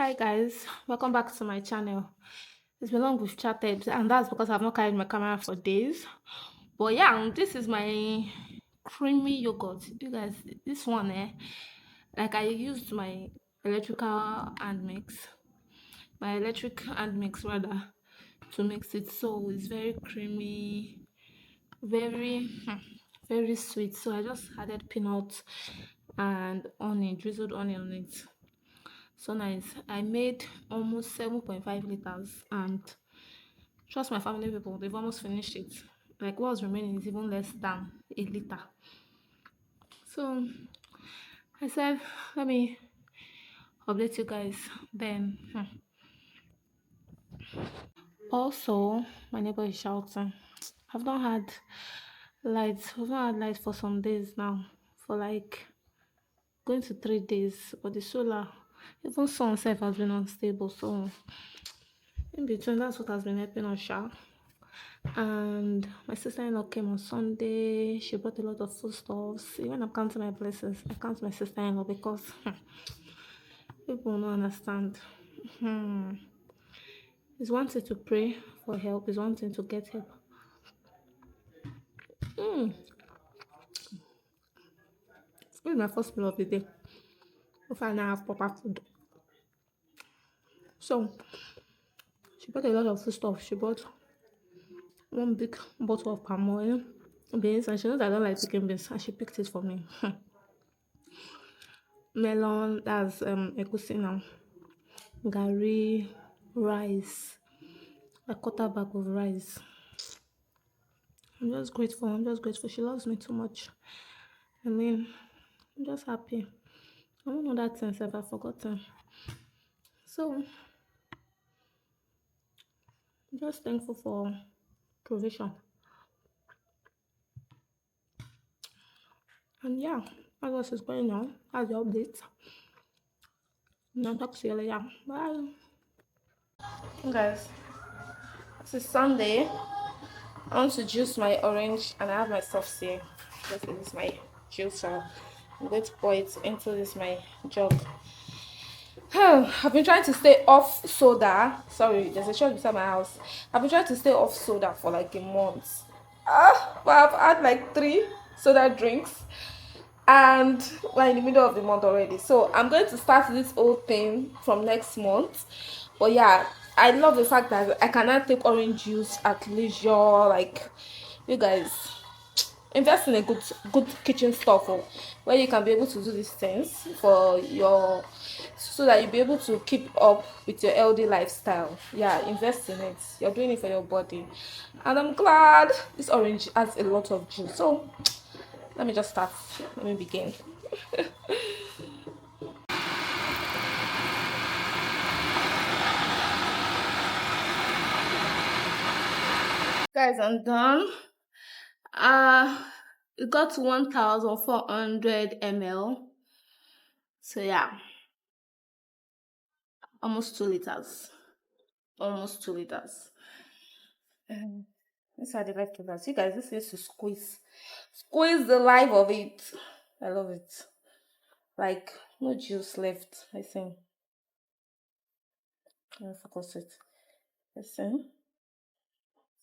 Hi guys, welcome back to my channel. It's been long we've chatted, and that's because I've not carried my camera for days. But yeah, this is my creamy yogurt. You guys, this one like I used my electrical hand mix, my electric hand mix rather, to mix it, so it's very creamy, very very sweet. So I just added peanuts and onion, drizzled onion on it. So nice. I made almost 7.5 liters, and trust my family people, they've almost finished it. Like what's remaining is even less than a liter. So I said, let me update you guys. Then also my neighbor is shouting. I've not had lights. I've not had lights for some days now. For like going to 3 days. But the solar, even sun self has been unstable. So in between, that's what has been helping us out. And my sister-in-law came on Sunday. She brought a lot of foodstuffs. Even I'm counting my blessings, I count my sister-in-law because people don't understand. It's one thing to pray for help, it's one thing to get help. This is my first meal of the day. If I now have proper food. So she bought a lot of foodstuff. She bought one big bottle of palm oil, beans, and she knows I don't like picking beans, and she picked it for me. Melon, that's egusi now. Gari, rice, a quarter bag of rice. I'm just grateful. I'm just grateful. She loves me too much. I mean, I'm just happy. I don't know that since I've forgotten. So I'm just thankful for provision. And yeah, that's what is going on. That's the update. And I'll talk to you later. Bye. Guys, this is Sunday. I want to juice my orange and I have my soft here. This is my juicer. I'm going to pour it into this my jug. I've been trying to stay off soda. Sorry, there's a shop beside my house. I've been trying to stay off soda for like a month. But I've had like 3 soda drinks and we're in the middle of the month already. So I'm going to start this whole thing from next month. But yeah, I love the fact that I cannot take orange juice at leisure. Like, you guys, invest in a good kitchen stuff where you can be able to do these things for your, so that you'll be able to keep up with your healthy lifestyle. Yeah, invest in it. You're doing it for your body, and I'm glad this orange has a lot of juice. So let me just start. Let me begin. Guys, I'm done. It got to 1,400 ml. So yeah, almost 2 liters. Almost 2 liters. These are the leftovers. You guys, this is to squeeze the life of it. I love it. Like no juice left. I think. I'll focus it. Listen.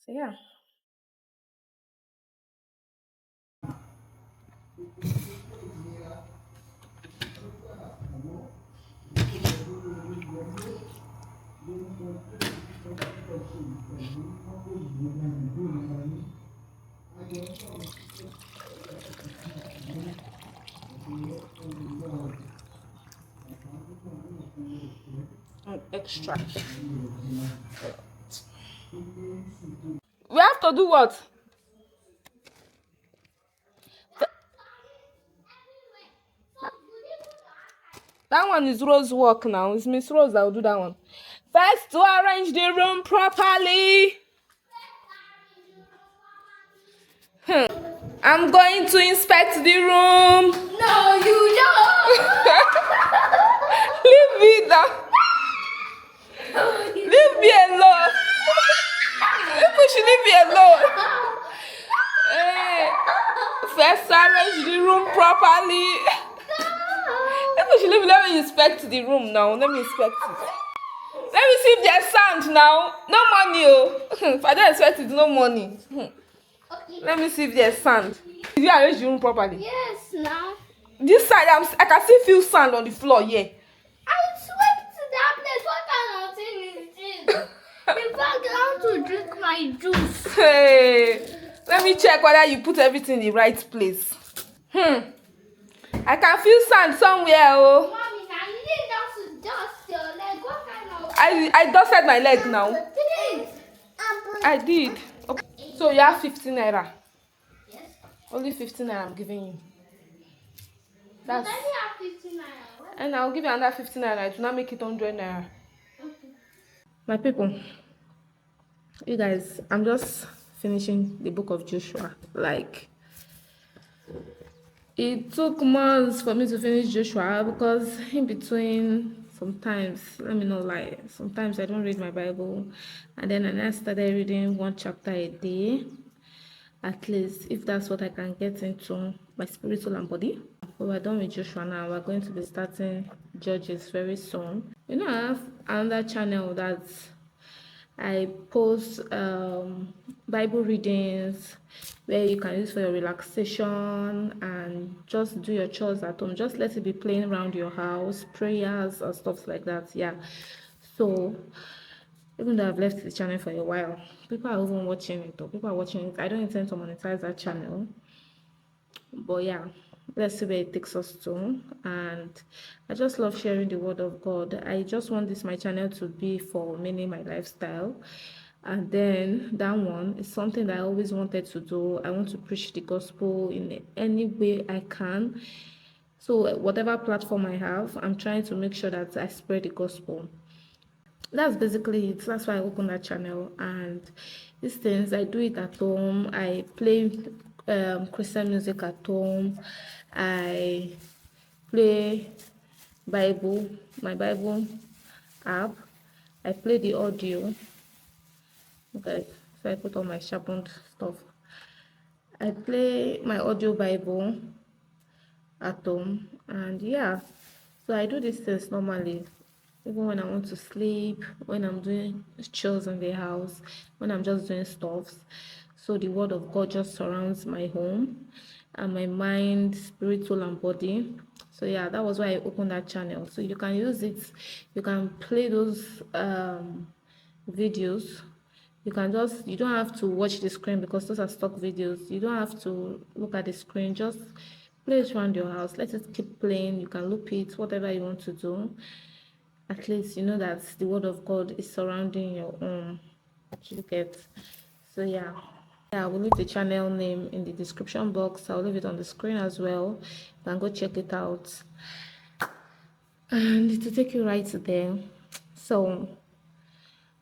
So yeah. Extract. We have to do what? That one is Rose's work now. It's Miss Rose that will do that one. First, to arrange the room properly. I'm going to inspect the room. No, you don't. Leave me now. Leave me alone. People should leave me alone. First, arrange the room properly. People should leave me. Let me inspect the room now. Let me inspect it. me see if there's sand now. No money, oh. If I don't expect it, no money. Okay. Let me see if there's sand. Did you arrange the room properly? Yes, now. This side, I can still feel sand on the floor, yeah. I swept that place. What kind of thing is this? In fact, I want to drink my juice. Hey, let me check whether you put everything in the right place. I can feel sand somewhere, oh. Mommy, now you need to dust your leg. What kind of... I dusted my leg now. Please. I did. Okay. So you have 15 naira. Yes. Only 15 naira I'm giving you. But That's... I only have 15 naira. And I'll give you another 15 naira. It will not make it 100 naira. Okay. My people, you guys, I'm just finishing the book of Joshua. Like, it took months for me to finish Joshua because in between, sometimes, let me not lie, sometimes I don't read my Bible, and then I started reading one chapter a day, at least, if that's what I can get into my spirit, soul, and body. But we're done with Joshua now. We're going to be starting Judges very soon. You know, I have another channel that's I post Bible readings where you can use for your relaxation and just do your chores at home. Just let it be playing around your house, prayers and stuff like that. Yeah. So even though I've left the channel for a while, people are even watching it, or people are watching it. I don't intend to monetize that channel. But yeah, let's see where it takes us to. And I just love sharing the word of God. I just want this my channel to be for mainly my lifestyle, and then that one is something that I always wanted to do. I want to preach the gospel in any way I can. So whatever platform I have, I'm trying to make sure that I spread the gospel. That's basically it. That's why I opened that channel. And these things, I do it at home. I play Christian music at home. I play Bible, my Bible app. I play the audio. Okay, so I put all my sharpened stuff. I play my audio Bible at home, and yeah, so I do these things normally, even when I want to sleep, when I'm doing chores in the house, when I'm just doing stuff. So the word of God just surrounds my home and my mind, spirit, soul, and body. So yeah, that was why I opened that channel. So you can use it, you can play those videos. You can just, you don't have to watch the screen because those are stock videos. You don't have to look at the screen. Just play it around your house. Let it keep playing. You can loop it, whatever you want to do. At least you know that the word of God is surrounding your home. You get. So yeah. Yeah, I will leave the channel name in the description box. I'll leave it on the screen as well. You can go check it out. And it will take you right there. So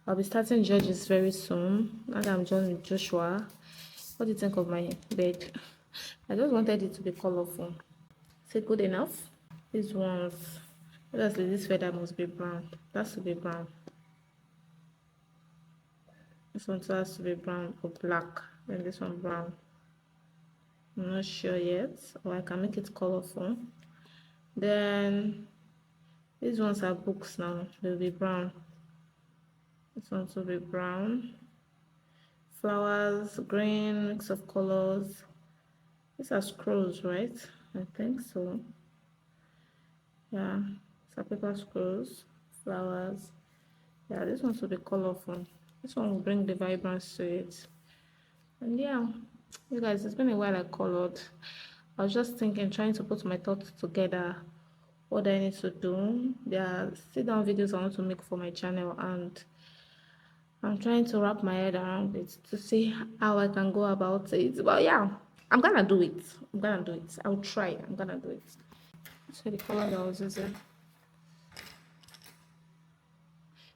I'll be starting Judges very soon. Now that I'm done with Joshua. What do you think of my bed? I just wanted it to be colorful. Is it good enough? These ones, obviously this feather must be brown. That should be brown. This one has to be brown or black. Then this one brown. I'm not sure yet. Or I can make it colorful. Then these ones are books now. They'll be brown. This one will be brown. Flowers, green, mix of colors. These are scrolls, right? I think so. Yeah, it's a paper scrolls, flowers. Yeah, this one will be colorful. This one will bring the vibrance to it. And yeah, you guys, it's been a while I colored. I was just thinking, trying to put my thoughts together. What do I need to do? There are sit down videos I want to make for my channel, and I'm trying to wrap my head around it to see how I can go about it. But yeah, I'm gonna do it. I'm gonna do it. I'll try. I'm gonna do it. So the color that I was using.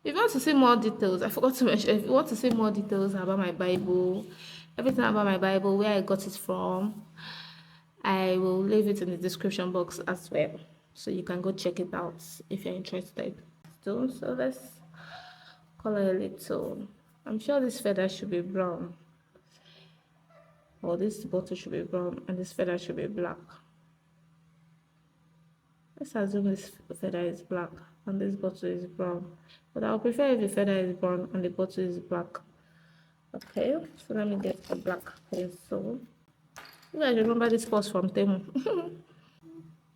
If you want to see more details, I forgot to mention, if you want to see more details about my Bible, everything about my Bible, where I got it from, I will leave it in the description box as well. So you can go check it out if you're interested. So let's color a little. I'm sure this feather should be brown. Or this bottle should be brown and this feather should be black. Let's assume this feather is black and this bottle is brown. But I'll prefer if the feather is brown and the bottle is black. Okay, so let me get a black pencil. You guys remember this pose from Temu?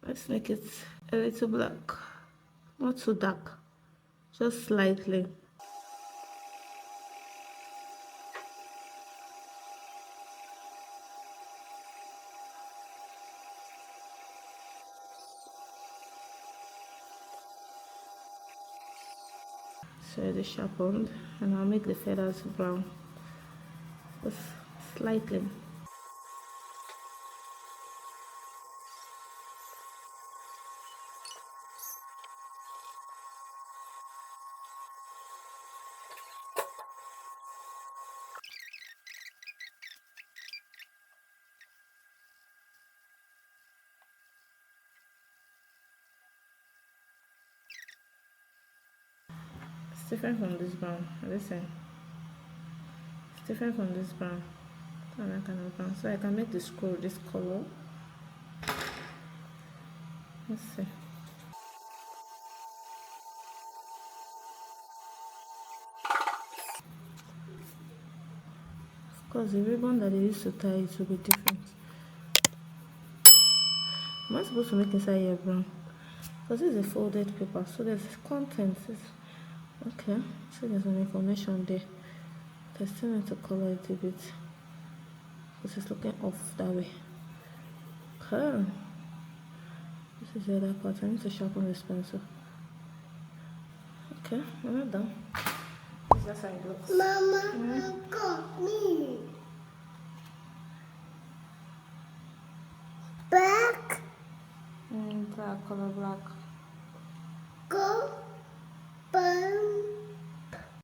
Let's make it a little black. Not too dark. Just slightly. So it is sharpened and I'll make the feathers brown. Just slightly. It's different from this brown. Listen. It's different from this brown. That kind of brown. So I can make the scroll this color. Let's see. Of course, the ribbon that they used to tie it will be different. Am I supposed to make inside here brown? Because this is a folded paper, so there's contents. Okay, so there's some information there. I still need to color it a bit because it's looking off that way. Okay, this is the other part. I need to sharpen this pencil. Okay, I'm not done. That's how it looks. Mama, got me. Black. Black, color black. Go.